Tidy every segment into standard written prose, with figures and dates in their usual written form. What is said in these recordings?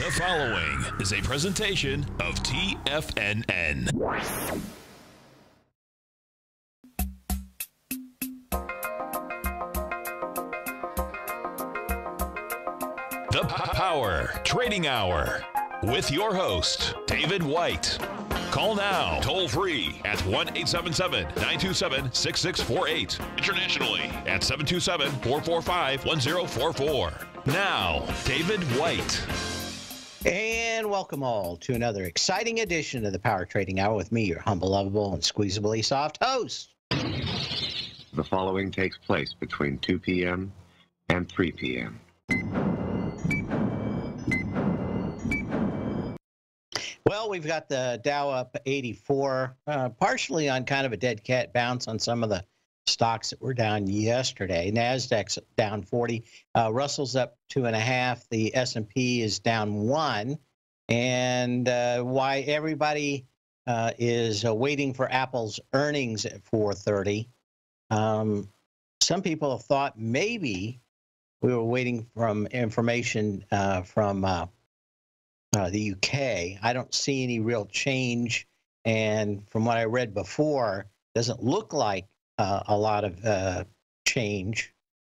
The following is a presentation of TFNN. The Power Trading Hour with your host, David White. Call now, toll free at 1-877-927-6648. Internationally at 727-445-1044. Now, David White. And welcome all to another exciting edition of the Power Trading Hour with me, your humble, lovable, and squeezably soft host. The following takes place between 2 p.m. and 3 p.m. Well, we've got the Dow up 84, partially on kind of a dead cat bounce on some of the stocks that were down yesterday. NASDAQ's down 40. Russell's up 2.5. The S&P is down 1. And why everybody is waiting for Apple's earnings at 4:30. Some people have thought maybe we were waiting for information from the UK. I don't see any real change, and from what I read before, doesn't look like a lot of change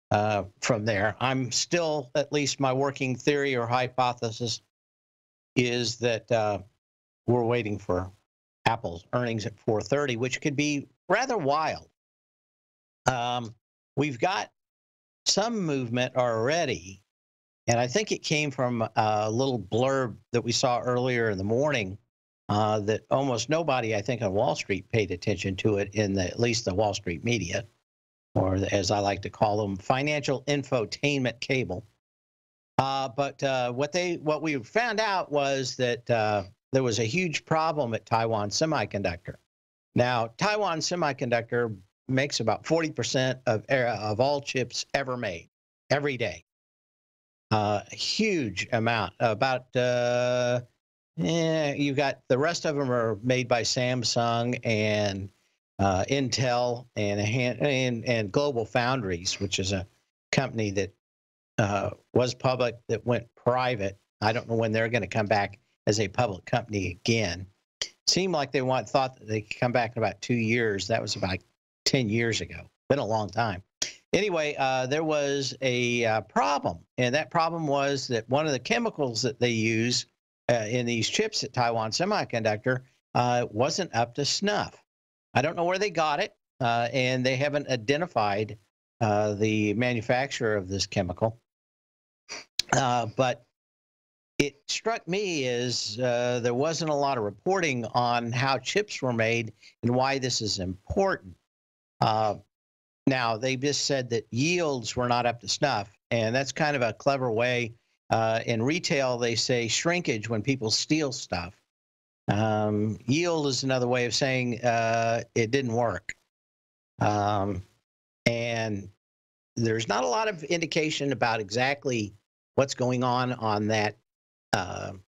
from there. I'm still, at least my working theory or hypothesis is that we're waiting for Apple's earnings at 4:30, which could be rather wild. We've got some movement already. And I think it came from a little blurb that we saw earlier in the morning that almost nobody, I think, on Wall Street paid attention to it in at least the Wall Street media, or as I like to call them, financial infotainment cable. But what we found out was that there was a huge problem at Taiwan Semiconductor. Now, Taiwan Semiconductor makes about 40% of all chips ever made every day. Huge amount. About you got the rest of them are made by Samsung and Intel and Global Foundries, which is a company that was public that went private. I don't know when they're going to come back as a public company again. Seemed like they thought that they could come back in about 2 years. That was about 10 years ago. Been a long time. Anyway, there was a problem, and that problem was that one of the chemicals that they use in these chips at Taiwan Semiconductor wasn't up to snuff. I don't know where they got it, and they haven't identified the manufacturer of this chemical. But it struck me as there wasn't a lot of reporting on how chips were made and why this is important. Now, they just said that yields were not up to snuff, and that's kind of a clever way. In retail, they say shrinkage when people steal stuff. Yield is another way of saying it didn't work. And there's not a lot of indication about exactly what's going on that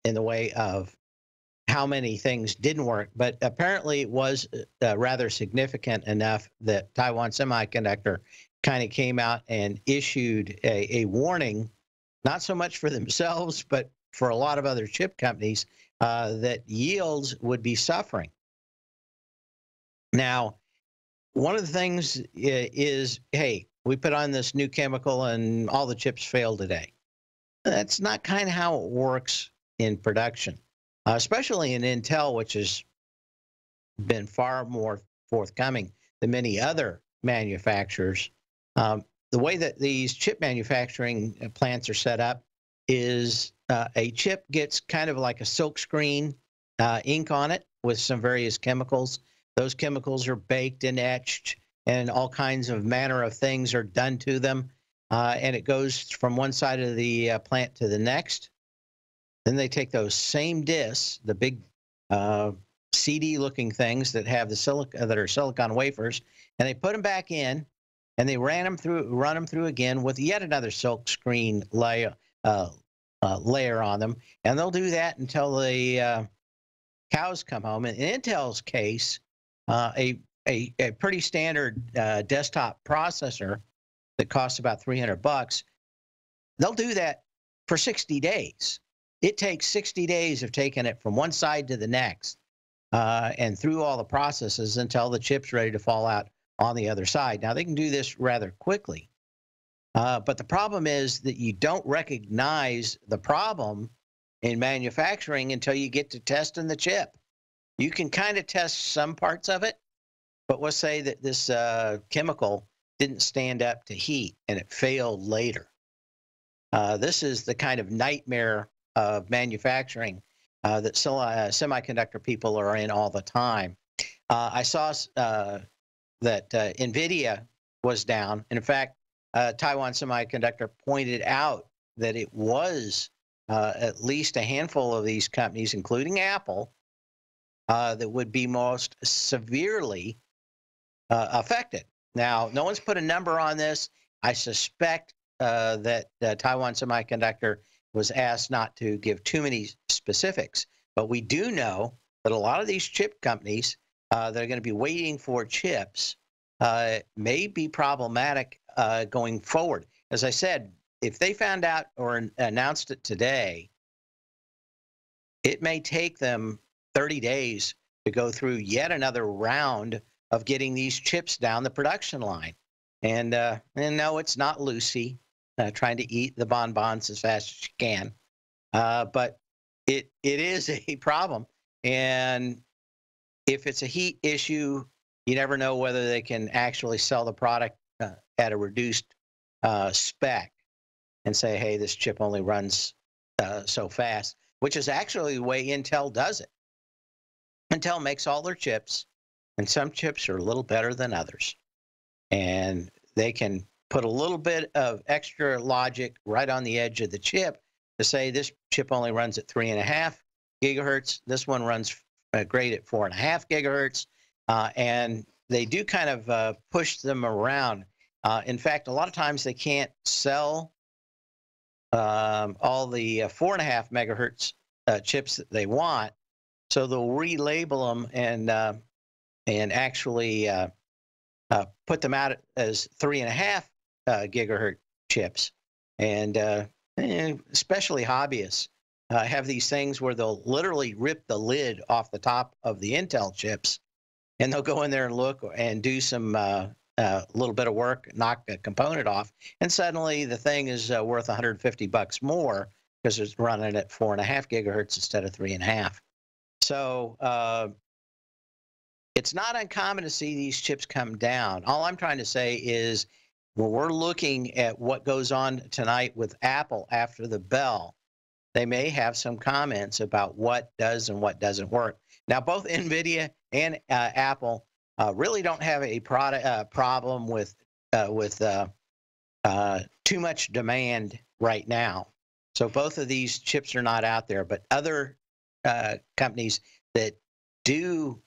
in the way of how many things didn't work, but apparently it was rather significant enough that Taiwan Semiconductor kind of came out and issued a warning, not so much for themselves, but for a lot of other chip companies, that yields would be suffering. Now, one of the things is, hey, we put on this new chemical and all the chips fail today. That's not kind of how it works in production. Especially in Intel, which has been far more forthcoming than many other manufacturers. The way that these chip manufacturing plants are set up is a chip gets kind of like a silk screen ink on it with some various chemicals. Those chemicals are baked and etched, and all kinds of manner of things are done to them. And it goes from one side of the plant to the next. Then they take those same discs, the big CD-looking things that have that are silicon wafers, and they put them back in, and they run them through again with yet another silk screen layer on them, and they'll do that until the cows come home. In Intel's case, a pretty standard desktop processor that costs about $300, they'll do that for 60 days. it takes 60 days of taking it from one side to the next and through all the processes until the chip's ready to fall out on the other side. Now, they can do this rather quickly, but the problem is that you don't recognize the problem in manufacturing until you get to testing the chip. You can kind of test some parts of it, but let's say that this chemical didn't stand up to heat and it failed later. This is the kind of nightmare of manufacturing that semiconductor people are in all the time. I saw that NVIDIA was down. And in fact, Taiwan Semiconductor pointed out that it was at least a handful of these companies, including Apple, that would be most severely affected. Now, no one's put a number on this. I suspect that Taiwan Semiconductor was asked not to give too many specifics, but we do know that a lot of these chip companies that are going to be waiting for chips may be problematic going forward. As I said, if they found out or announced it today, it may take them 30 days to go through yet another round of getting these chips down the production line. And no, it's not Lucy trying to eat the bonbons as fast as she can, but it is a problem. And if it's a heat issue, you never know whether they can actually sell the product at a reduced spec and say, hey, this chip only runs so fast, which is actually the way Intel does it. Intel makes all their chips, and some chips are a little better than others. And they can put a little bit of extra logic right on the edge of the chip to say this chip only runs at 3.5 gigahertz. This one runs great at 4.5 gigahertz. And they do kind of push them around. In fact, a lot of times they can't sell all the 4.5 megahertz chips that they want. So they'll relabel them and actually put them out as 3.5 gigahertz chips. And especially hobbyists have these things where they'll literally rip the lid off the top of the Intel chips, and they'll go in there and look and do some little bit of work, knock a component off, and suddenly the thing is worth $150 more because it's running at 4.5 gigahertz instead of 3.5. So it's not uncommon to see these chips come down. All I'm trying to say is when we're looking at what goes on tonight with Apple after the bell, they may have some comments about what does and what doesn't work. Now, both NVIDIA and Apple really don't have a problem with too much demand right now. So both of these chips are not out there, but other companies that do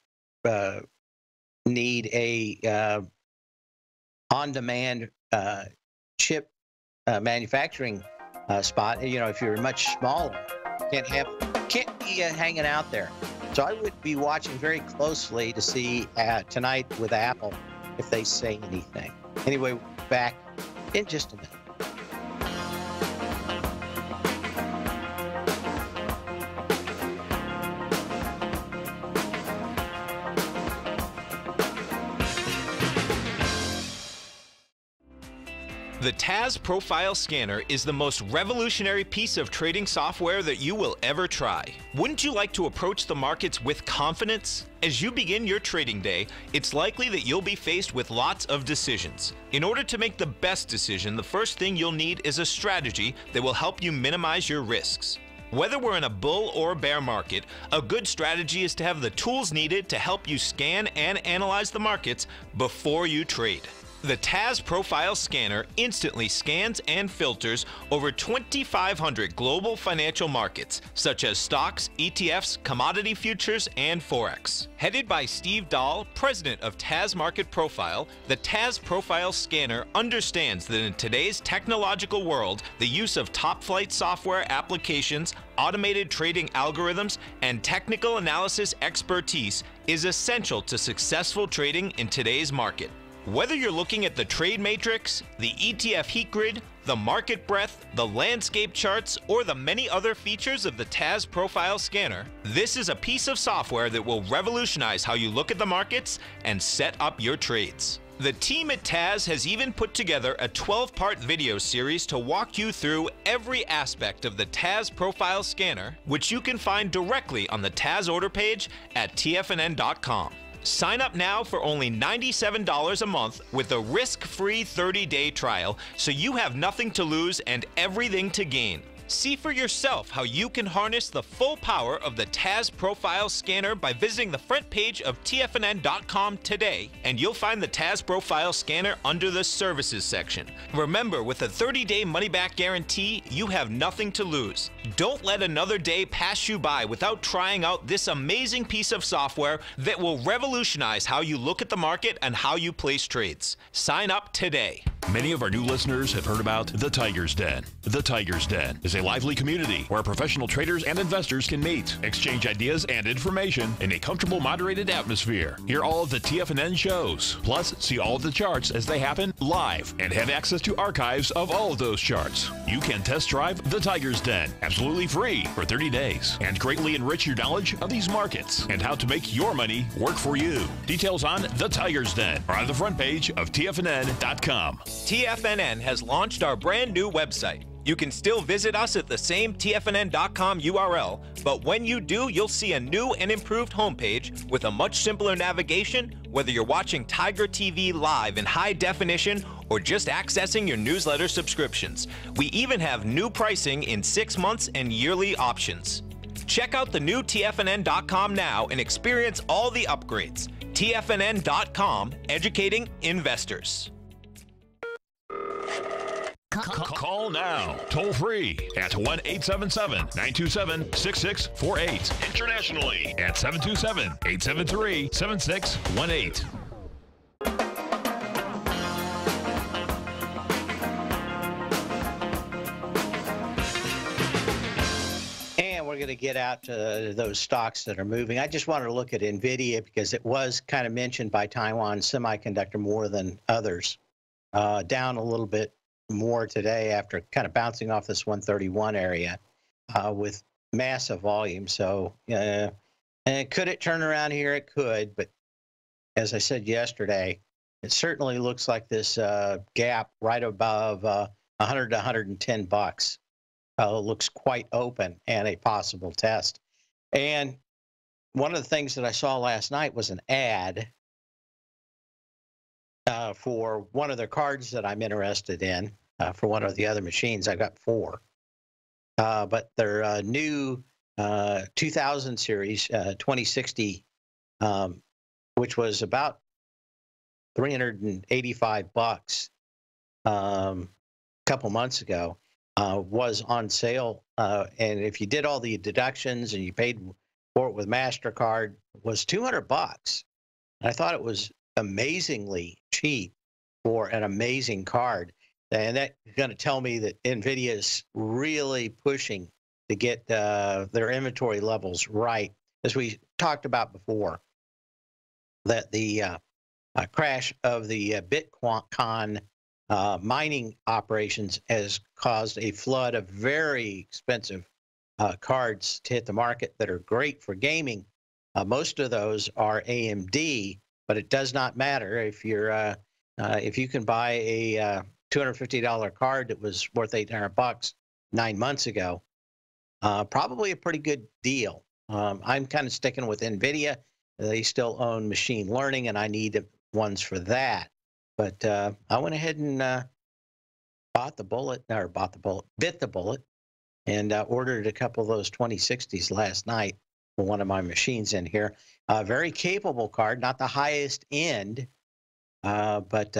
need a on-demand chip manufacturing spot, you know, if you're much smaller, can't be hanging out there. So I would be watching very closely to see tonight with Apple if they say anything. Anyway, back in just a minute. The TAS Profile Scanner is the most revolutionary piece of trading software that you will ever try. Wouldn't you like to approach the markets with confidence? As you begin your trading day, it's likely that you'll be faced with lots of decisions. In order to make the best decision, the first thing you'll need is a strategy that will help you minimize your risks. Whether we're in a bull or bear market, a good strategy is to have the tools needed to help you scan and analyze the markets before you trade. The TAS Profile Scanner instantly scans and filters over 2,500 global financial markets, such as stocks, ETFs, commodity futures, and Forex. Headed by Steve Dahl, president of TAS Market Profile, the TAS Profile Scanner understands that in today's technological world, the use of top-flight software applications, automated trading algorithms, and technical analysis expertise is essential to successful trading in today's market. Whether you're looking at the trade matrix, the ETF heat grid, the market breadth, the landscape charts, or the many other features of the TAS Profile Scanner, this is a piece of software that will revolutionize how you look at the markets and set up your trades. The team at TAS has even put together a 12-part video series to walk you through every aspect of the TAS Profile Scanner, which you can find directly on the TAS order page at TFNN.com. Sign up now for only $97 a month with a risk-free 30-day trial, so you have nothing to lose and everything to gain. See for yourself how you can harness the full power of the TAS Profile Scanner by visiting the front page of TFNN.com today, and you'll find the TAS Profile Scanner under the Services section. Remember, with a 30-day money-back guarantee, you have nothing to lose. Don't let another day pass you by without trying out this amazing piece of software that will revolutionize how you look at the market and how you place trades. Sign up today. Many of our new listeners have heard about the Tiger's Den. The Tiger's Den is a lively community where professional traders and investors can meet, exchange ideas and information in a comfortable, moderated atmosphere. Hear all of the TFNN shows, plus see all of the charts as they happen live and have access to archives of all of those charts. You can test drive the Tiger's Den absolutely free for 30 days and greatly enrich your knowledge of these markets and how to make your money work for you. Details on the Tiger's Den are on the front page of TFNN.com. TFNN has launched our brand new website. You can still visit us at the same TFNN.com URL, but when you do, you'll see a new and improved homepage with a much simpler navigation, whether you're watching Tiger TV live in high definition or just accessing your newsletter subscriptions. We even have new pricing in 6 months and yearly options. Check out the new TFNN.com now and experience all the upgrades. TFNN.com, educating investors. Call now, toll free at 1-877-927-6648. Internationally at 727-873-7618. And we're going to get out to those stocks that are moving. I just wanted to look at NVIDIA because it was kind of mentioned by Taiwan Semiconductor more than others. Down a little bit more today after kind of bouncing off this 131 area with massive volume. So and could it turn around here? It could, but as I said yesterday, it certainly looks like this gap right above 100 to 110 bucks looks quite open and a possible test. And one of the things that I saw last night was an ad for one of their cards that I'm interested in. For one of the other machines, I got 4. But their new 2000 series 2060, which was about 385 bucks a couple months ago, was on sale. And if you did all the deductions and you paid for it with MasterCard, it was 200 bucks. And I thought it was amazingly cheap for an amazing card. And that's going to tell me that NVIDIA is really pushing to get their inventory levels right. As we talked about before, that the crash of the Bitcoin mining operations has caused a flood of very expensive cards to hit the market that are great for gaming. Most of those are AMD, but it does not matter if you're if you can buy a $250 card that was worth 800 bucks 9 months ago. Probably a pretty good deal. I'm kind of sticking with NVIDIA. They still own machine learning, and I need ones for that. But I went ahead and bit the bullet, and ordered a couple of those 2060s last night for one of my machines in here. Very capable card, not the highest end, but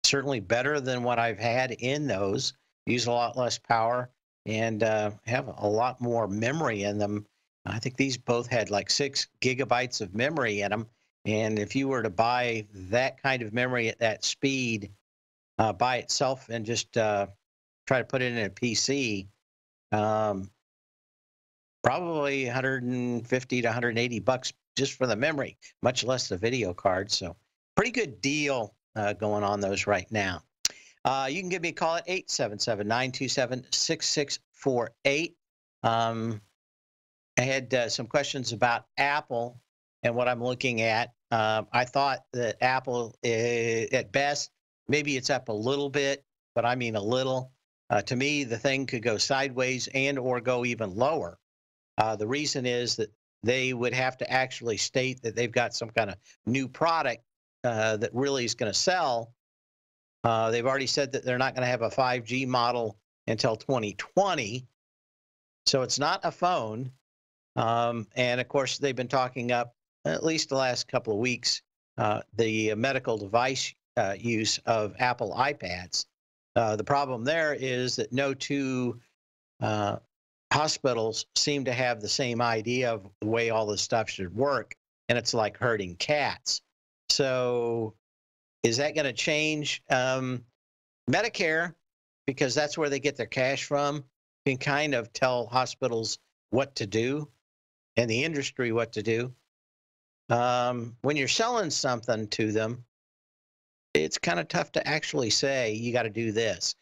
certainly better than what I've had in those. Use a lot less power and have a lot more memory in them. I think these both had like 6 gigabytes of memory in them. And if you were to buy that kind of memory at that speed by itself and just try to put it in a PC, probably 150 to 180 bucks just for the memory, much less the video card. So pretty good deal going on those right now. You can give me a call at 877-927-6648. I had some questions about Apple and what I'm looking at. I thought that Apple, at best, maybe it's up a little bit, but I mean a little. To me, the thing could go sideways and or go even lower. The reason is that they would have to actually state that they've got some kind of new product that really is going to sell. They've already said that they're not going to have a 5G model until 2020. So it's not a phone. And of course, they've been talking up, at least the last couple of weeks, the medical device use of Apple iPads. The problem there is that no two hospitals seem to have the same idea of the way all this stuff should work, and it's like herding cats. So is that going to change? Medicare, because that's where they get their cash from, can kind of tell hospitals what to do and the industry what to do. When you're selling something to them, it's kind of tough to actually say, you got to do this.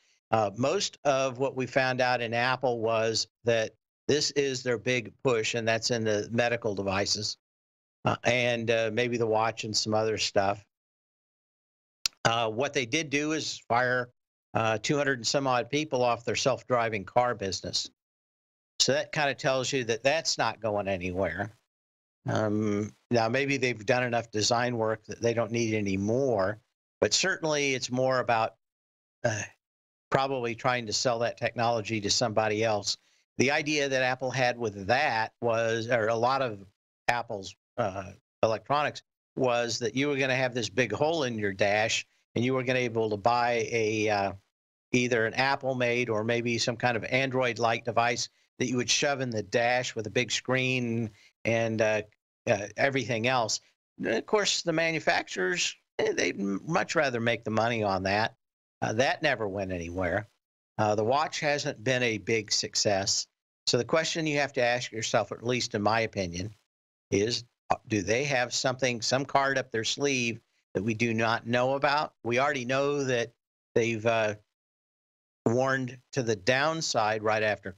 Most of what we found out in Apple was that this is their big push, and that's in the medical devices and maybe the watch and some other stuff. What they did do is fire 200 and some odd people off their self-driving car business. So that kind of tells you that that's not going anywhere. Now, maybe they've done enough design work that they don't need any more, but certainly it's more about probably trying to sell that technology to somebody else. The idea that Apple had with that was, or a lot of Apple's electronics, was that you were going to have this big hole in your dash, and you were going to be able to buy a either an Apple-made or maybe some kind of Android-like device that you would shove in the dash with a big screen and everything else. And of course, the manufacturers, they'd much rather make the money on that. That never went anywhere. The watch hasn't been a big success. So the question you have to ask yourself, or at least in my opinion, is do they have something, some card up their sleeve that we do not know about? We already know that they've warned to the downside right after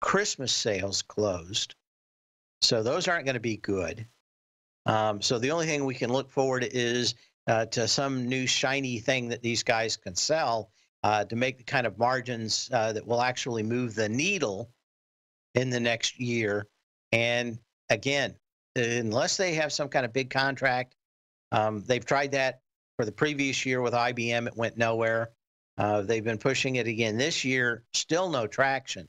Christmas sales closed. So those aren't going to be good. So the only thing we can look forward is to some new shiny thing that these guys can sell to make the kind of margins that will actually move the needle in the next year. And again, unless they have some kind of big contract, they've tried that for the previous year with IBM. It went nowhere. They've been pushing it again this year, still no traction.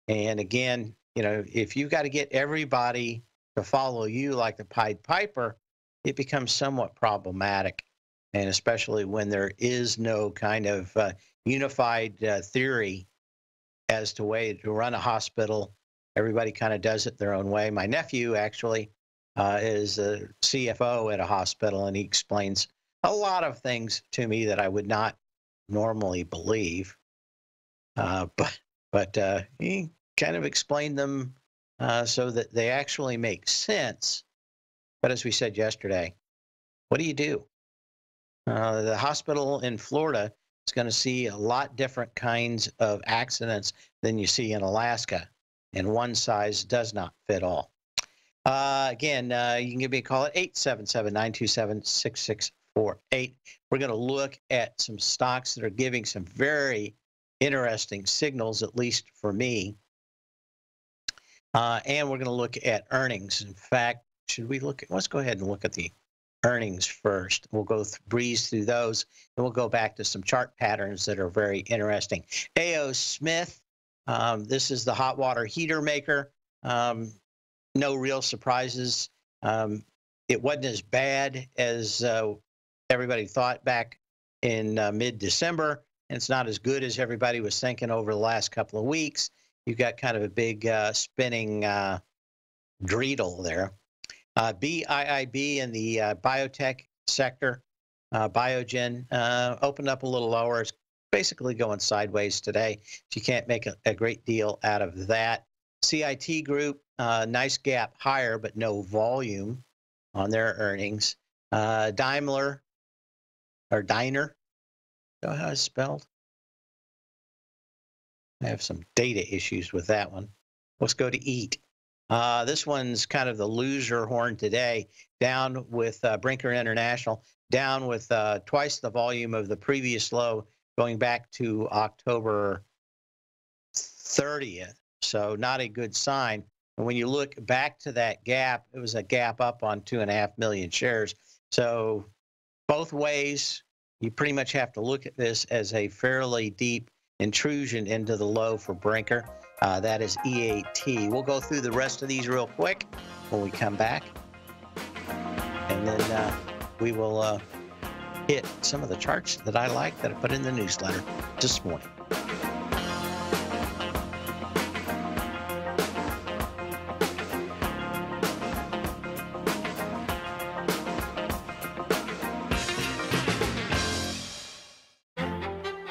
And again, you know, if you've got to get everybody to follow you like the Pied Piper, it becomes somewhat problematic. And especially when there is no kind of unified theory as to way to run a hospital. Everybody kind of does it their own way. My nephew actually is a CFO at a hospital, and he explains a lot of things to me that I would not normally believe. But he kind of explained them so that they actually make sense. But as we said yesterday, what do you do? The hospital in Florida is going to see a lot different kinds of accidents than you see in Alaska, and one size does not fit all. Again, you can give me a call at 877-927-6648. We're going to look at some stocks that are giving some very interesting signals, at least for me. And we're going to look at earnings. In fact, let's go ahead and look at the earnings first. We'll go breeze through those, and we'll go back to some chart patterns that are very interesting. A.O. Smith, this is the hot water heater maker. No real surprises. It wasn't as bad as everybody thought back in mid-December, and it's not as good as everybody was thinking over the last couple of weeks. You've got kind of a big spinning dreidel there. BIIB in the biotech sector, Biogen, opened up a little lower. It's basically going sideways today. So you can't make a great deal out of that. CIT Group, nice gap higher, but no volume on their earnings. Diner, know how it's spelled? I have some data issues with that one. Let's go to eat. This one's kind of the loser horn today, down with Brinker International, down with twice the volume of the previous low going back to October 30th. So not a good sign. And when you look back to that gap, it was a gap up on 2.5 million shares. So both ways, you pretty much have to look at this as a fairly deep intrusion into the low for Brinker. That is EAT. We'll go through the rest of these real quick when we come back. And then we will hit some of the charts that I like that I put in the newsletter this morning.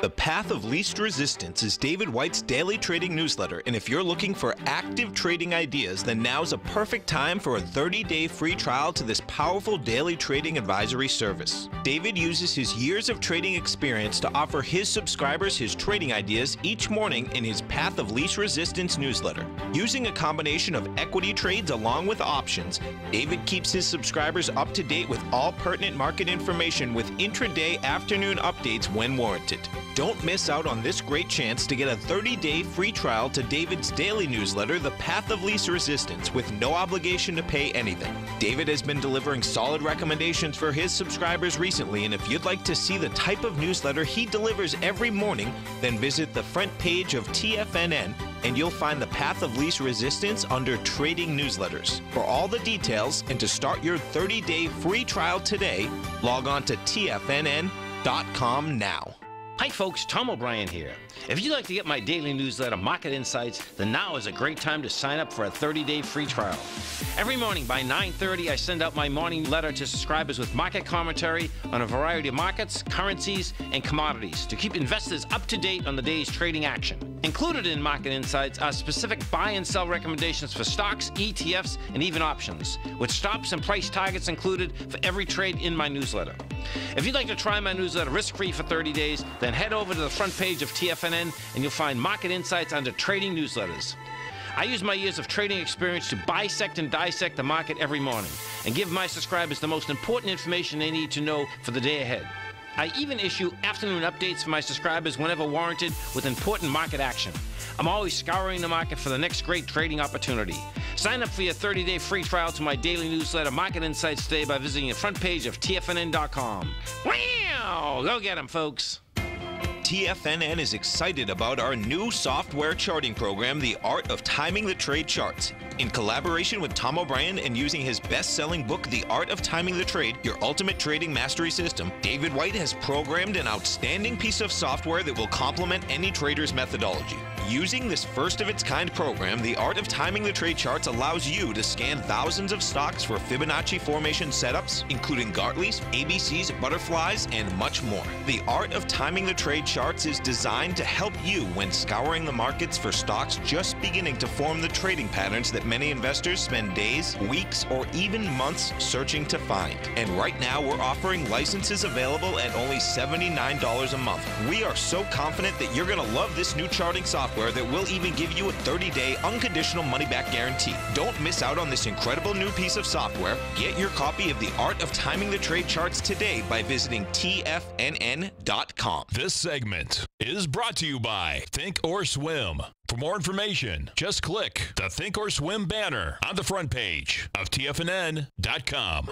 The Path of Least Resistance is David White's daily trading newsletter, and if you're looking for active trading ideas, then now's a perfect time for a 30-day free trial to this powerful daily trading advisory service. David uses his years of trading experience to offer his subscribers his trading ideas each morning in his Path of Least Resistance newsletter. Using a combination of equity trades along with options, David keeps his subscribers up to date with all pertinent market information with intraday afternoon updates when warranted. Don't miss out on this great chance to get a 30-day free trial to David's daily newsletter, The Path of Least Resistance, with no obligation to pay anything. David has been delivering solid recommendations for his subscribers recently, and if you'd like to see the type of newsletter he delivers every morning, then visit the front page of TFNN and you'll find the Path of Least Resistance under Trading Newsletters. For all the details and to start your 30-day free trial today, log on to TFNN.com now. Hi folks, Tom O'Brien here. If you'd like to get my daily newsletter, Market Insights, then now is a great time to sign up for a 30-day free trial. Every morning by 9:30, I send out my morning letter to subscribers with market commentary on a variety of markets, currencies, and commodities to keep investors up to date on the day's trading action. Included in Market Insights are specific buy and sell recommendations for stocks, ETFs, and even options, with stops and price targets included for every trade in my newsletter. If you'd like to try my newsletter risk-free for 30 days, then head over to the front page of TFNN and you'll find Market Insights under Trading Newsletters. I use my years of trading experience to bisect and dissect the market every morning and give my subscribers the most important information they need to know for the day ahead. I even issue afternoon updates for my subscribers whenever warranted with important market action. I'm always scouring the market for the next great trading opportunity. Sign up for your 30-day free trial to my daily newsletter, Market Insights, today by visiting the front page of TFNN.com. Wow! Go get 'em, folks. TFNN is excited about our new software charting program, The Art of Timing the Trade Charts. In collaboration with Tom O'Brien and using his best-selling book, The Art of Timing the Trade, Your Ultimate Trading Mastery System, David White has programmed an outstanding piece of software that will complement any trader's methodology. Using this first-of-its-kind program, The Art of Timing the Trade Charts allows you to scan thousands of stocks for Fibonacci formation setups, including Gartley's, ABC's, butterflies, and much more. The Art of Timing the Trade Charts is designed to help you when scouring the markets for stocks just beginning to form the trading patterns that many investors spend days, weeks, or even months searching to find. And right now, we're offering licenses available at only $79 a month. We are so confident that you're going to love this new charting software that will even give you a 30-day unconditional money-back guarantee. Don't miss out on this incredible new piece of software. Get your copy of The Art of Timing the Trade Charts today by visiting TFNN.com. This segment is brought to you by Think or Swim. For more information, just click the Think or Swim banner on the front page of TFNN.com.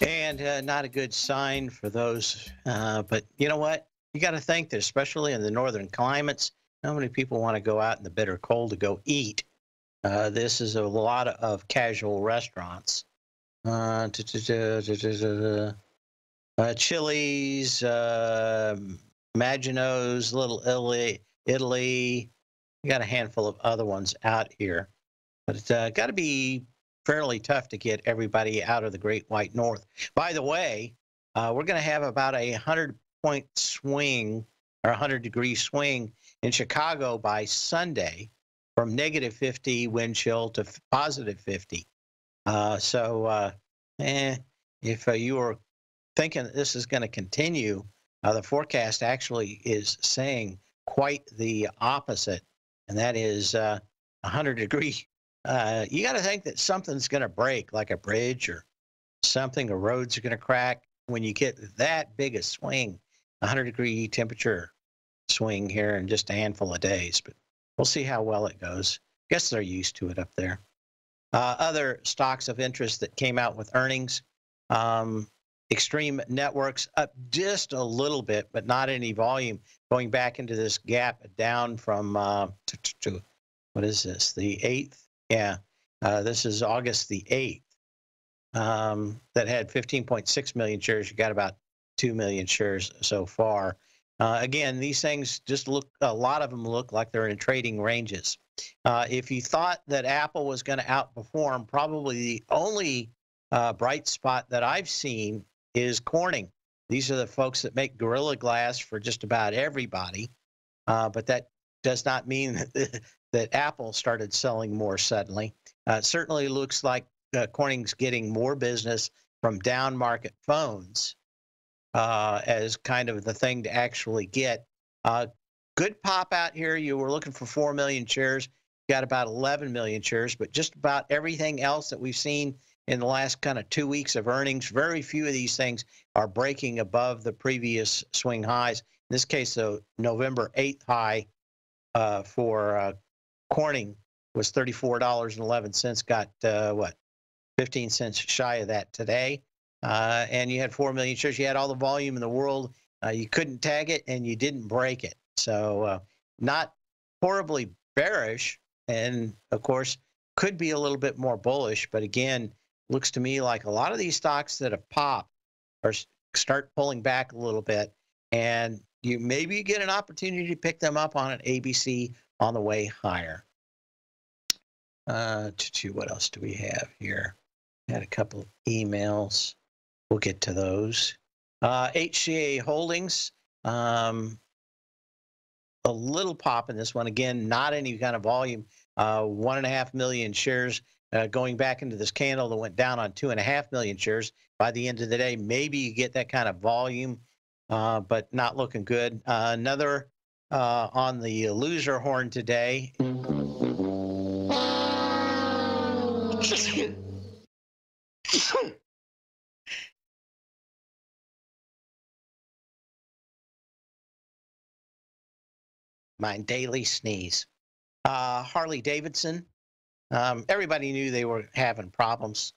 And not a good sign for those. But you know what? You got to think that, especially in the northern climates, how many people want to go out in the bitter cold to go eat? This is a lot of casual restaurants. Chili's, Magino's, Little Italy. You got a handful of other ones out here. But it's got to be fairly tough to get everybody out of the Great White North. By the way, we're going to have about a 100-point swing or 100-degree swing in Chicago by Sunday from negative 50 wind chill to positive 50. If you were thinking that this is going to continue, the forecast actually is saying quite the opposite, and that is 100-degree. You got to think that something's going to break, like a bridge or something, or roads are going to crack when you get that big a swing, 100-degree temperature swing here in just a handful of days. But we'll see how well it goes. Guess they're used to it up there. Other stocks of interest that came out with earnings, Extreme Networks up just a little bit, but not any volume, going back into this gap down from, what is this, the 8th? Yeah, this is August the 8th. That had 15.6 million shares. You got about 2 million shares so far. Again, these things just look, a lot of them look like they're in trading ranges. If you thought that Apple was going to outperform, probably the only bright spot that I've seen is Corning. These are the folks that make Gorilla Glass for just about everybody, but that does not mean that Apple started selling more suddenly. It certainly looks like Corning's getting more business from down market phones as kind of the thing to actually get. Good pop out here. You were looking for 4 million shares, got about 11 million shares, but just about everything else that we've seen in the last kind of 2 weeks of earnings, very few of these things are breaking above the previous swing highs. In this case, the November 8th high for Corning was $34.11, got what, 15 cents shy of that today. And you had 4 million shares. You had all the volume in the world. You couldn't tag it, and you didn't break it. So not horribly bearish, and of course could be a little bit more bullish. But again, looks to me like a lot of these stocks that have popped are start pulling back a little bit, and you maybe get an opportunity to pick them up on an ABC on the way higher. What else do we have here? Had a couple of emails. We'll get to those. HCA Holdings, a little pop in this one. Again, not any kind of volume. 1.5 million shares going back into this candle that went down on 2.5 million shares. By the end of the day, maybe you get that kind of volume, but not looking good. Another on the loser horn today. My daily sneeze. Harley Davidson. Everybody knew they were having problems.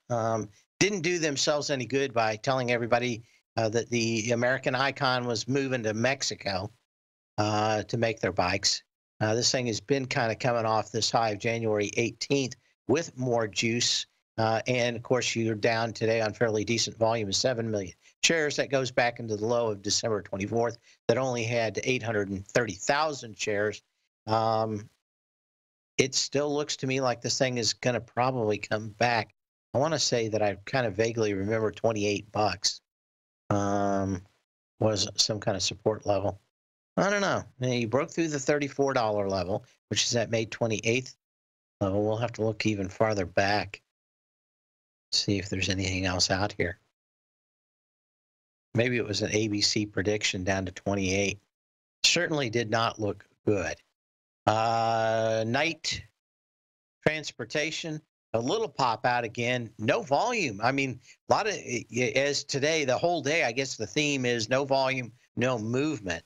Didn't do themselves any good by telling everybody that the American Icon was moving to Mexico to make their bikes. This thing has been kind of coming off this high of January 18th with more juice. And of course, you're down today on fairly decent volume of 7 million shares. That goes back into the low of December 24th that only had 830,000 shares. It still looks to me like this thing is going to probably come back. I want to say that I kind of vaguely remember 28 bucks was some kind of support level. I don't know. You broke through the $34 level, which is at May 28th level. We'll have to look even farther back, see if there's anything else out here. Maybe it was an ABC prediction down to 28. Certainly did not look good. Night transportation, a little pop out again. No volume. I mean, a lot of, as today, the whole day, I guess the theme is no volume, no movement.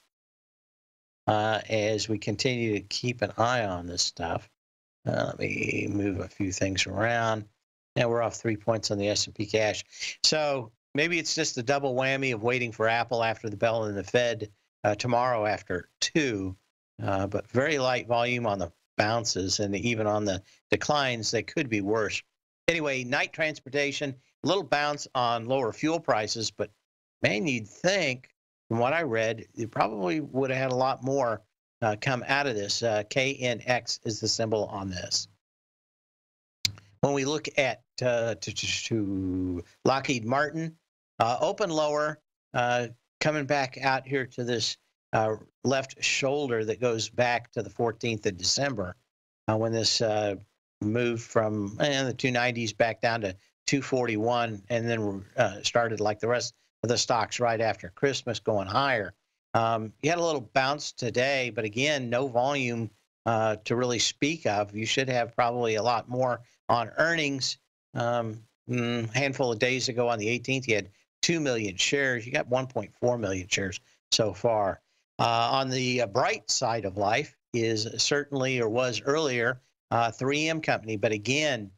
As we continue to keep an eye on this stuff. Let me move a few things around. Now we're off 3 points on the S&P cash. So maybe it's just the double whammy of waiting for Apple after the bell and the Fed tomorrow after 2. But very light volume on the bounces, and even on the declines, they could be worse. Anyway, night transportation, a little bounce on lower fuel prices, but man, you'd think, from what I read, you probably would have had a lot more come out of this. KNX is the symbol on this. When we look at Lockheed Martin, open lower, coming back out here to this left shoulder that goes back to the 14th of December. when this moved from the 290s back down to 241, and then started like the rest of the stocks right after Christmas going higher. You had a little bounce today, but again, no volume to really speak of. You should have probably a lot more on earnings. Handful of days ago on the 18th, you had 2 million shares. You got 1.4 million shares so far. On the bright side of life is certainly, or was earlier, 3M company, but again,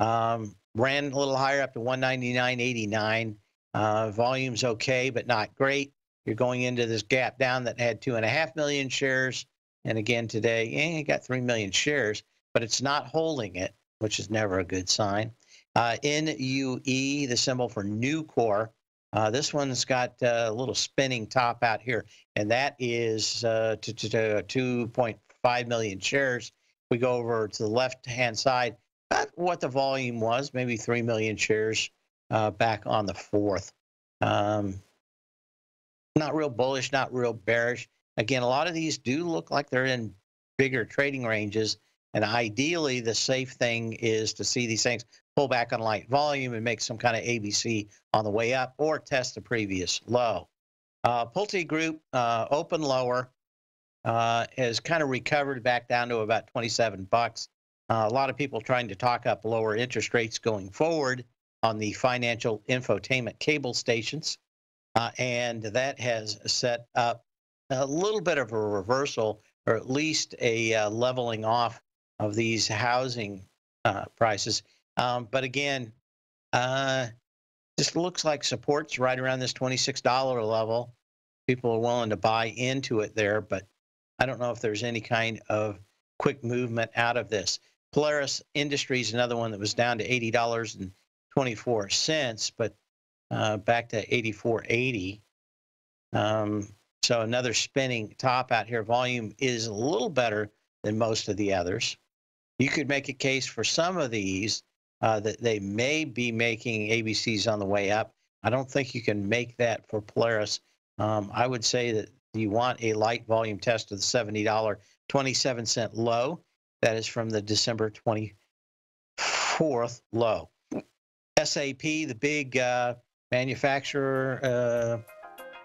ran a little higher up to 199.89. Volume's okay, but not great. You're going into this gap down that had 2.5 million shares. And again, today, you got 3 million shares, but it's not holding it, which is never a good sign. NUE, the symbol for Nucor. This one's got a little spinning top out here, and that is to 2.5 million shares. We go over to the left-hand side, about what the volume was, maybe 3 million shares back on the 4th. Not real bullish, not real bearish. Again, a lot of these do look like they're in bigger trading ranges, and ideally the safe thing is to see these things pull back on light volume and make some kind of ABC on the way up or test the previous low. Pulte Group, open lower, has kind of recovered back down to about 27 bucks. A lot of people trying to talk up lower interest rates going forward on the financial infotainment cable stations. And that has set up a little bit of a reversal, or at least a leveling off of these housing prices. But again, this looks like support's right around this $26 level. People are willing to buy into it there, but I don't know if there's any kind of quick movement out of this. Polaris Industries, another one that was down to $80.24, but back to $84.80. So another spinning top out here. Volume is a little better than most of the others. You could make a case for some of these that they may be making ABCs on the way up. I don't think you can make that for Polaris. I would say that you want a light volume test of the $70.27 low. That is from the December 24th low. SAP, the big manufacturer,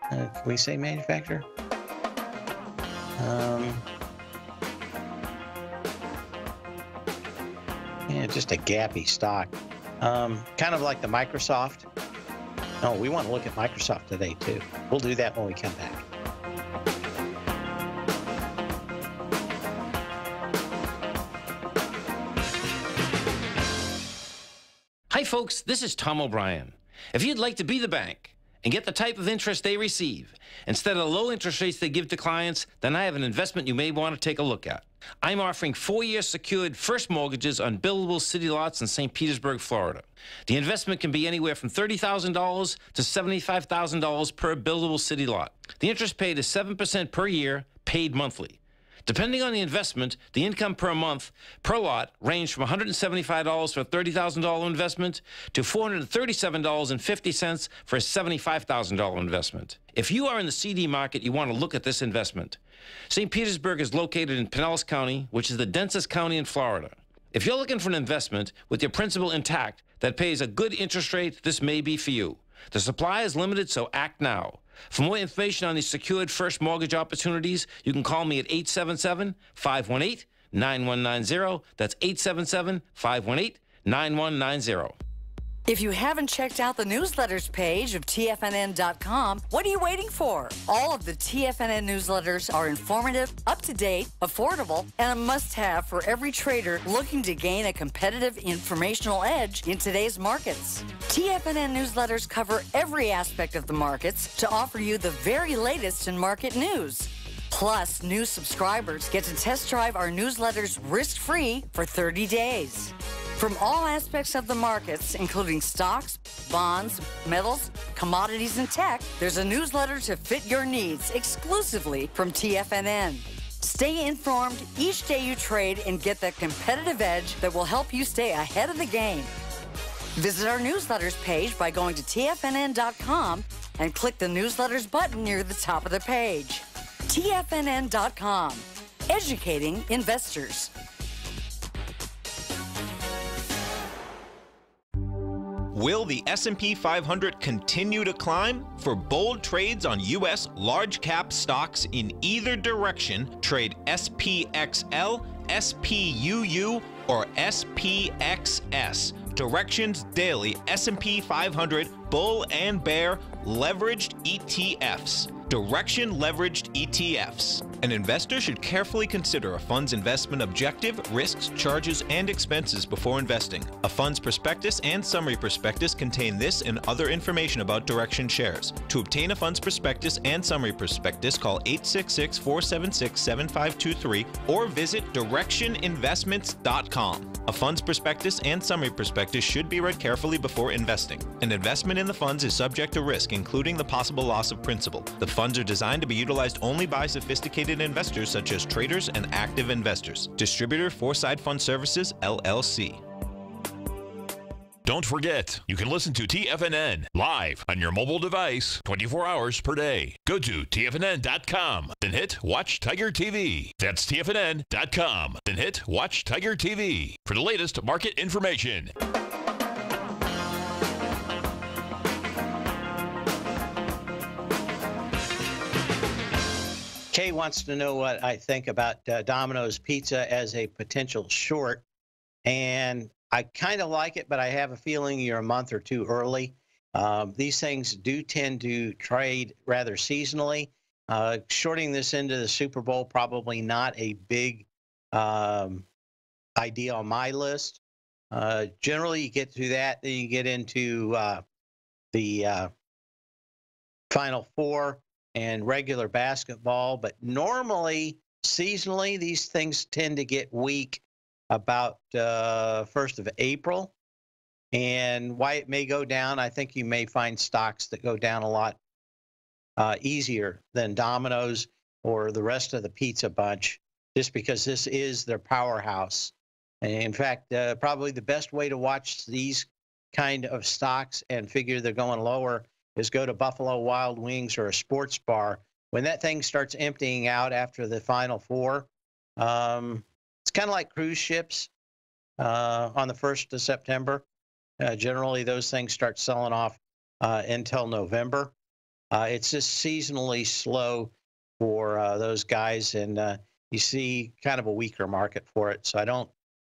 can we say manufacturer? Yeah, just a gappy stock. Kind of like the Microsoft. Oh, we want to look at Microsoft today, too. We'll do that when we come back. Hi, folks. This is Tom O'Brien. If you'd like to be the bank and get the type of interest they receive instead of the low interest rates they give to clients, then I have an investment you may want to take a look at. I'm offering 4-year secured first mortgages on buildable city lots in St. Petersburg, Florida. The investment can be anywhere from $30,000 to $75,000 per buildable city lot. The interest paid is 7% per year, paid monthly. Depending on the investment, the income per month per lot ranged from $175 for a $30,000 investment to $437.50 for a $75,000 investment. If you are in the CD market, you want to look at this investment. St. Petersburg is located in Pinellas County, which is the densest county in Florida. If you're looking for an investment with your principal intact that pays a good interest rate, this may be for you. The supply is limited, so act now. For more information on these secured first mortgage opportunities, you can call me at 877-518-9190. That's 877-518-9190. If you haven't checked out the newsletters page of TFNN.com, what are you waiting for? All of the TFNN newsletters are informative, up-to-date, affordable, and a must-have for every trader looking to gain a competitive informational edge in today's markets. TFNN newsletters cover every aspect of the markets to offer you the very latest in market news. Plus, new subscribers get to test drive our newsletters risk-free for 30 days. From all aspects of the markets, including stocks, bonds, metals, commodities, and tech, there's a newsletter to fit your needs exclusively from TFNN. Stay informed each day you trade and get that competitive edge that will help you stay ahead of the game. Visit our newsletters page by going to TFNN.com and click the newsletters button near the top of the page. TFNN.com, educating investors. Will the S&P 500 continue to climb? For bold trades on U.S. large cap stocks in either direction, trade SPXL, SPUU, or SPXS. Directions Daily S&P 500 Bull and Bear Leveraged ETFs. Direction Leveraged ETFs. An investor should carefully consider a fund's investment objective, risks, charges, and expenses before investing. A fund's prospectus and summary prospectus contain this and other information about Direction shares. To obtain a fund's prospectus and summary prospectus, call 866-476-7523 or visit directioninvestments.com. A fund's prospectus and summary prospectus should be read carefully before investing. An investment in the funds is subject to risk, including the possible loss of principal. The funds are designed to be utilized only by sophisticated investors such as traders and active investors. Distributor Foreside Fund Services, LLC. Don't forget, you can listen to TFNN live on your mobile device 24 hours per day. Go to TFNN.com, then hit Watch Tiger TV. That's TFNN.com, then hit Watch Tiger TV for the latest market information. Kay wants to know what I think about Domino's Pizza as a potential short, and I kind of like it, but I have a feeling you're a month or two early. These things do tend to trade rather seasonally. Shorting this into the Super Bowl, probably not a big idea on my list. Generally, you get through that, then you get into the Final Four and regular basketball. But normally, seasonally, these things tend to get weak about 1st of April. And why it may go down, I think you may find stocks that go down a lot easier than Domino's or the rest of the pizza bunch, just because this is their powerhouse. And in fact, probably the best way to watch these kind of stocks and figure they're going lower is go to Buffalo Wild Wings or a sports bar. When that thing starts emptying out after the Final Four, it's kind of like cruise ships on the 1st of September. Generally, those things start selling off until November. It's just seasonally slow for those guys, and you see kind of a weaker market for it. So I don't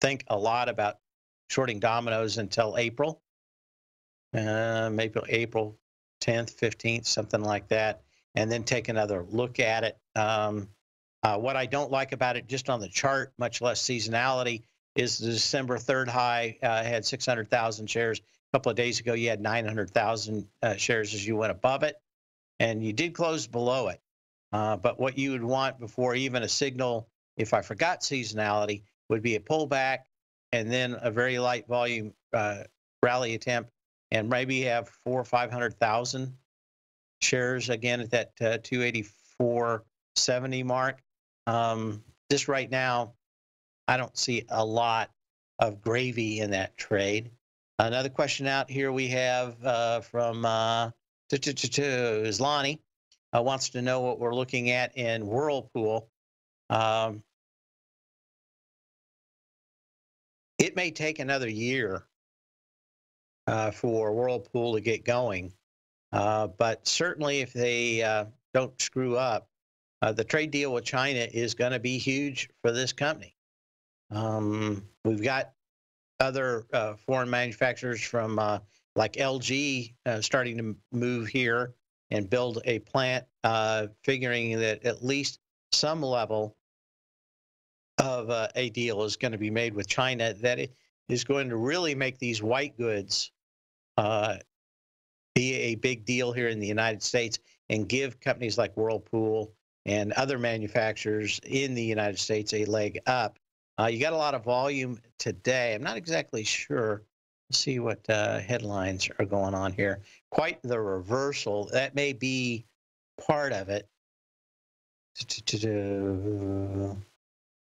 think a lot about shorting Domino's until April, maybe April 10th, 15th, something like that, and then take another look at it. What I don't like about it, just on the chart, much less seasonality, is the December 3rd high had 600,000 shares. A couple of days ago, you had 900,000 shares as you went above it, and you did close below it. But what you would want before even a signal, if I forgot seasonality, would be a pullback and then a very light volume rally attempt, and maybe have 400,000 or 500,000 shares again at that 284.70 mark. Just right now, I don't see a lot of gravy in that trade. Another question out here we have from Islani wants to know what we're looking at in Whirlpool. It may take another year for Whirlpool to get going, but certainly if they don't screw up, the trade deal with China is going to be huge for this company. We've got other foreign manufacturers from like LG starting to move here and build a plant, figuring that at least some level of a deal is going to be made with China that it is going to really make these white goods be a big deal here in the United States and give companies like Whirlpool and other manufacturers in the United States a leg up. You got a lot of volume today. I'm not exactly sure. Let's see what headlines are going on here. Quite the reversal. That may be part of it.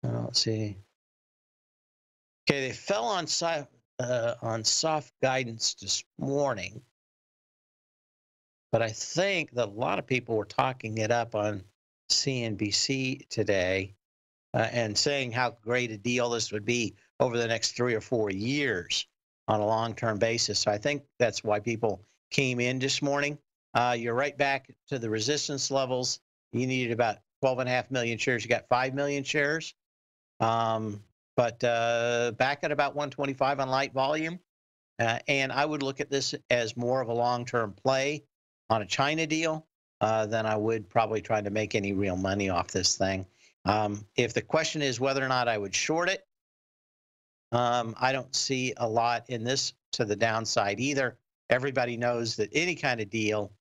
Let's see. Okay, they fell on soft guidance this morning, but I think that a lot of people were talking it up on CNBC today and saying how great a deal this would be over the next 3 or 4 years. on a long-term basis. So I think that's why people came in this morning. You're right back to the resistance levels. You needed about 12.5 million shares. You got 5 million shares. But back at about 125 on light volume. And I would look at this as more of a long-term play on a China deal than I would probably try to make any real money off this thing. If the question is whether or not I would short it, I don't see a lot in this to the downside either. Everybody knows that any kind of deal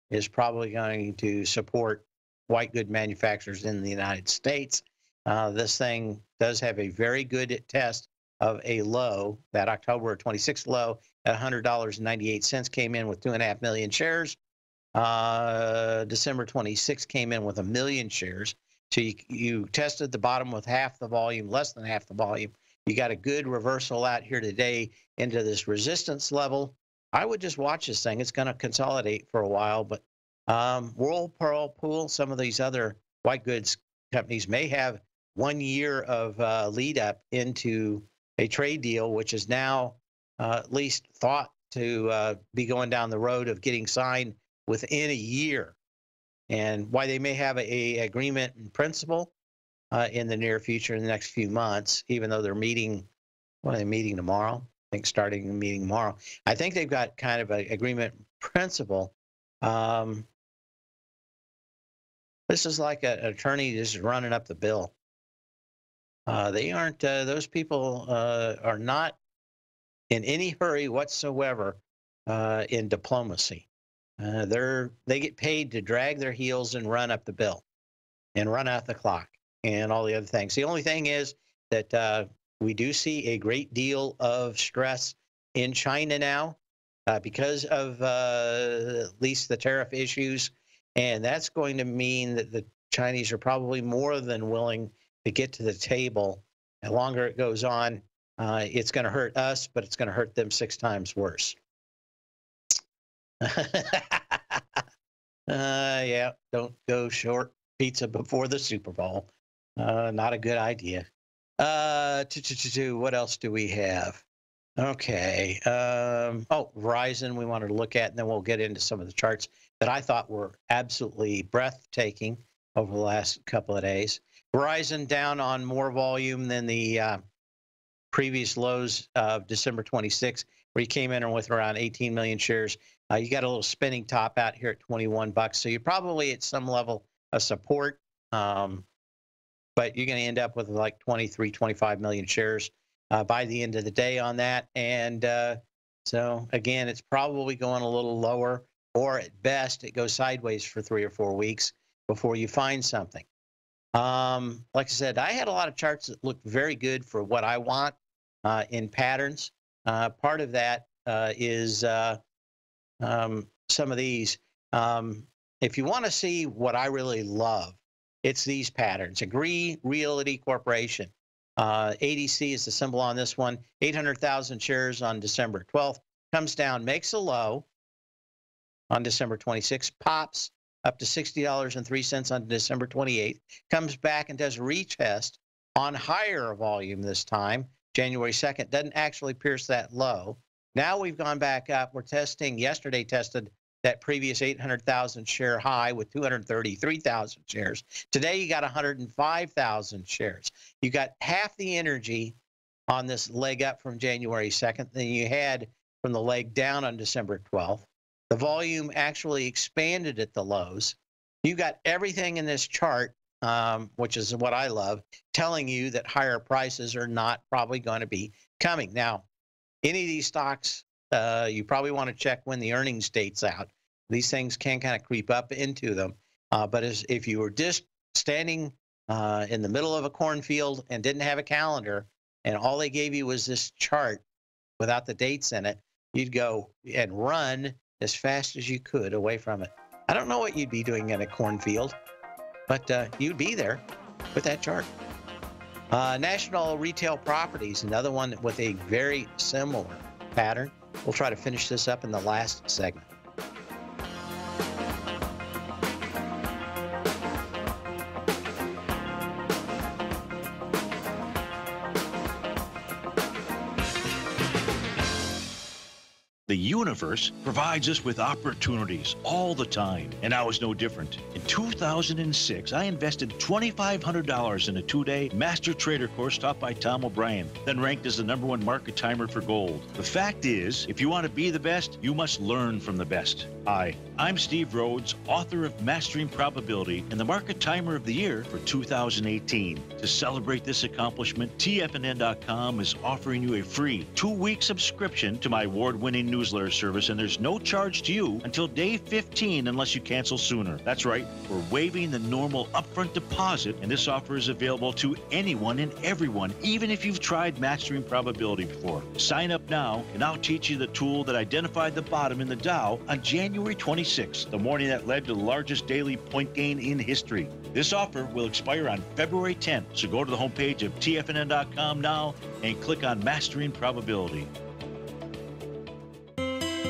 is probably going to support white good manufacturers in the United States. This thing does have a very good test of a low. That October 26th low at $100.98 came in with 2.5 million shares. December 26th came in with 1 million shares. So you tested the bottom with half the volume, less than half the volume. You got a good reversal out here today into this resistance level. I would just watch this thing. It's going to consolidate for a while, but Whirlpool, some of these other white goods companies may have 1 year of lead up into a trade deal, which is now at least thought to be going down the road of getting signed within a year. And why they may have a agreement in principle in the near future, in the next few months, even though they're meeting, what are they meeting tomorrow? I think starting the meeting tomorrow. I think they've got kind of an agreement in principle. This is like an attorney just running up the bill. They aren't, those people are not in any hurry whatsoever in diplomacy. They get paid to drag their heels and run up the bill and run out the clock and all the other things. The only thing is that we do see a great deal of stress in China now because of at least the tariff issues. And that's going to mean that the Chinese are probably more than willing to get to the table. The longer it goes on, it's going to hurt us, but it's going to hurt them 6 times worse. Yeah, don't go short pizza before the Super Bowl. Not a good idea. What else do we have? Okay. Verizon we wanted to look at, and then we'll get into some of the charts that I thought were absolutely breathtaking over the last couple of days. Verizon down on more volume than the previous lows of December 26, where you came in with around 18 million shares. You got a little spinning top out here at 21 bucks. So you're probably at some level of support, but you're going to end up with like 23, 25 million shares by the end of the day on that. And so again, it's probably going a little lower, or at best it goes sideways for 3 or 4 weeks before you find something. Like I said, I had a lot of charts that looked very good for what I want in patterns. Part of that is some of these. If you want to see what I really love, it's these patterns. Agree Realty Corporation. ADC is the symbol on this one. 800,000 shares on December 12th. Comes down, makes a low on December 26th. Pops up to $60.03 on December 28th. Comes back and does a retest on higher volume this time. January 2nd. Doesn't actually pierce that low. Now we've gone back up. We're testing, yesterday tested that previous 800,000 share high with 233,000 shares. Today you got 105,000 shares. You got half the energy on this leg up from January 2nd than you had from the leg down on December 12th. The volume actually expanded at the lows. You got everything in this chart, which is what I love, telling you that higher prices are not probably going to be coming. Now, any of these stocks, you probably want to check when the earnings date's out. These things can kind of creep up into them. But if you were just standing in the middle of a cornfield and didn't have a calendar, and all they gave you was this chart without the dates in it, you'd go and run as fast as you could away from it. I don't know what you'd be doing in a cornfield, but you'd be there with that chart. National Retail Properties, another one with a very similar pattern. We'll try to finish this up in the last segment. The universe provides us with opportunities all the time, and I was no different. In 2006, I invested $2,500 in a 2-day master trader course taught by Tom O'Brien, then ranked as the #1 market timer for gold. The fact is, if you want to be the best, you must learn from the best. Hi, I'm Steve Rhodes, author of Mastering Probability and the Market Timer of the Year for 2018. To celebrate this accomplishment, TFNN.com is offering you a free 2-week subscription to my award-winning newsletter service, and there's no charge to you until day 15 unless you cancel sooner. That's right, we're waiving the normal upfront deposit, and this offer is available to anyone and everyone, even if you've tried Mastering Probability before. Sign up now, and I'll teach you the tool that identified the bottom in the Dow on January 26th, the morning that led to the largest daily point gain in history. This offer will expire on February 10th, so go to the homepage of TFNN.com now and click on Mastering Probability.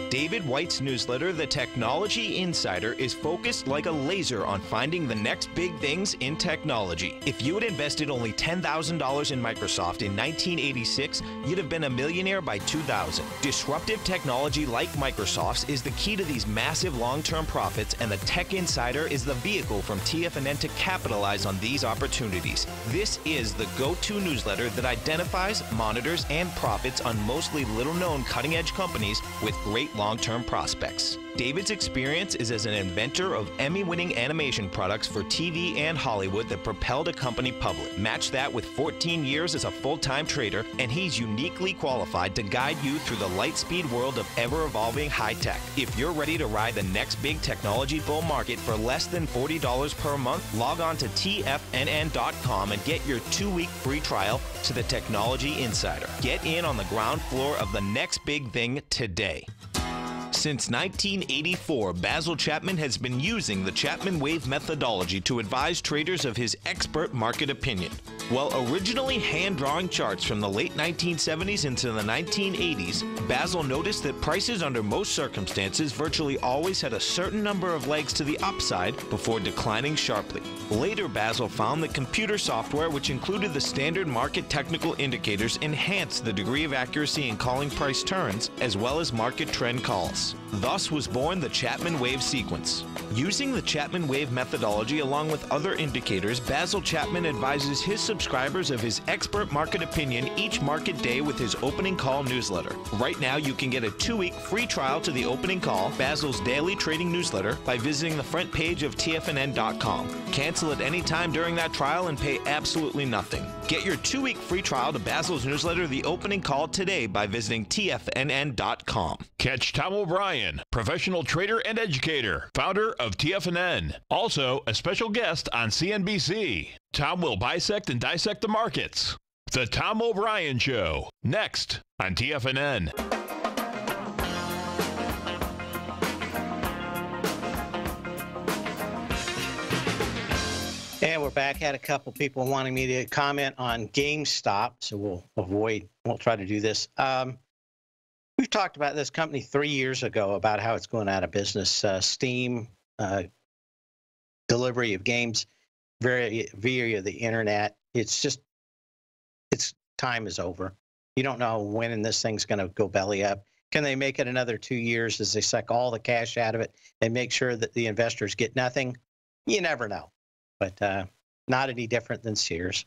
David White's newsletter, The Technology Insider, is focused like a laser on finding the next big things in technology. If you had invested only $10,000 in Microsoft in 1986, you'd have been a millionaire by 2000. Disruptive technology like Microsoft's is the key to these massive long-term profits, and the Tech Insider is the vehicle from TFNN to capitalize on these opportunities. This is the go-to newsletter that identifies, monitors, and profits on mostly little-known cutting-edge companies with great long-term prospects. David's experience is as an inventor of Emmy-winning animation products for TV and Hollywood that propelled a company public. Match that with 14 years as a full-time trader, and he's uniquely qualified to guide you through the light-speed world of ever-evolving high-tech. If you're ready to ride the next big technology bull market for less than $40 per month, log on to TFNN.com and get your 2-week free trial to the Technology Insider. Get in on the ground floor of the next big thing today. Since 1984, Basil Chapman has been using the Chapman Wave methodology to advise traders of his expert market opinion. While originally hand-drawing charts from the late 1970s into the 1980s, Basil noticed that prices under most circumstances virtually always had a certain number of legs to the upside before declining sharply. Later, Basil found that computer software, which included the standard market technical indicators, enhanced the degree of accuracy in calling price turns, as well as market trend calls. Thus was born the Chapman Wave sequence. Using the Chapman Wave methodology along with other indicators, Basil Chapman advises his subscribers of his expert market opinion each market day with his opening call newsletter. Right now, you can get a 2-week free trial to the opening call, Basil's daily trading newsletter, by visiting the front page of TFNN.com. Cancel at any time during that trial and pay absolutely nothing. Get your 2-week free trial to Basil's newsletter, The Opening Call, today by visiting TFNN.com. Catch Tom O'Brien, professional trader and educator, founder of TFNN. Also, a special guest on CNBC. Tom will bisect and dissect the markets. The Tom O'Brien Show, next on TFNN. And we're back. Had a couple people wanting me to comment on GameStop, so we'll try to do this. We've talked about this company 3 years ago about how it's going out of business. Steam, delivery of games via the internet. Its time is over. You don't know when this thing's going to go belly up. Can they make it another 2 years as they suck all the cash out of it and make sure that the investors get nothing? You never know. But not any different than Sears.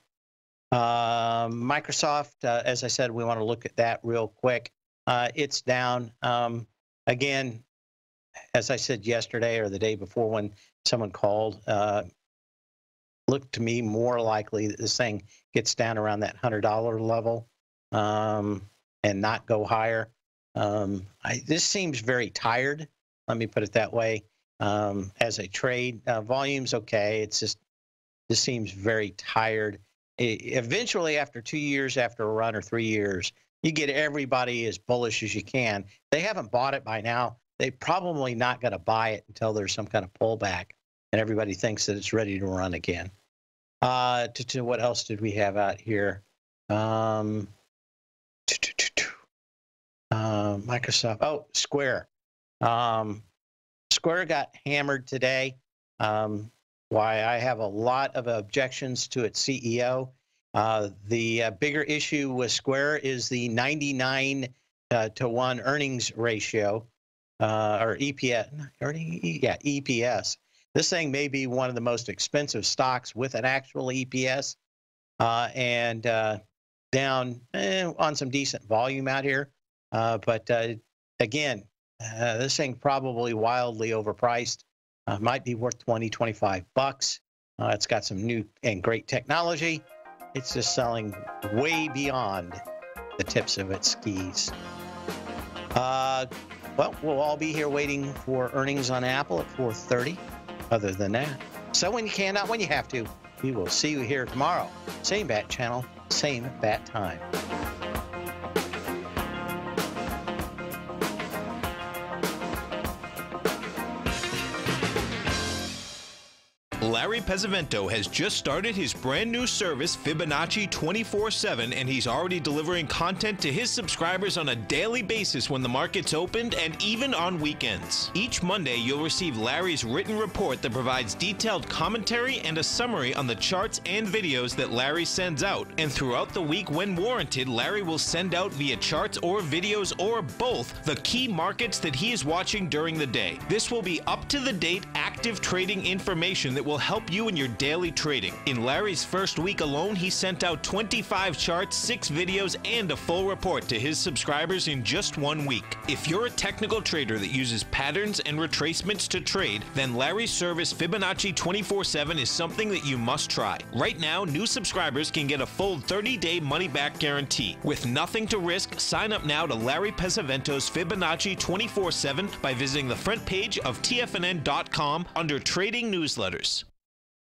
Microsoft, as I said, we want to look at that real quick. It's down. Again, as I said yesterday or the day before when someone called, looked to me more likely that this thing gets down around that $100 level and not go higher. This seems very tired. Let me put it that way. As a trade, volume's okay. It's just, this seems very tired. Eventually, after 2 years, after a run or 3 years, you get everybody as bullish as you can. They haven't bought it by now. They're probably not going to buy it until there's some kind of pullback and everybody thinks that it's ready to run again. What else did we have out here? Microsoft. Oh, Square. Square got hammered today. Why I have a lot of objections to its CEO. The bigger issue with Square is the 99 to 1 earnings ratio, or EPS. EPS. This thing may be one of the most expensive stocks with an actual EPS, and down on some decent volume out here. But again, this thing probably wildly overpriced. Might be worth $20-25. It's got some new and great technology. It's just selling way beyond the tips of its skis. Well, we'll all be here waiting for earnings on Apple at 4:30. Other than that, so when you can, not when you have to. We will see you here tomorrow. Same bat channel, same bat time. Larry Pesavento has just started his brand new service, Fibonacci 24/7, and he's already delivering content to his subscribers on a daily basis when the market's opened and even on weekends. Each Monday, you'll receive Larry's written report that provides detailed commentary and a summary on the charts and videos that Larry sends out. And throughout the week, when warranted, Larry will send out via charts or videos or both the key markets that he is watching during the day. This will be up-to-the-date, active trading information that will help you in your daily trading. In Larry's first week alone, he sent out 25 charts, 6 videos, and a full report to his subscribers in just 1 week. If you're a technical trader that uses patterns and retracements to trade, then Larry's service Fibonacci 24/7 is something that you must try. Right now, new subscribers can get a full 30-day money-back guarantee. With nothing to risk, sign up now to Larry Pesavento's Fibonacci 24/7 by visiting the front page of TFNN.com under Trading Newsletters.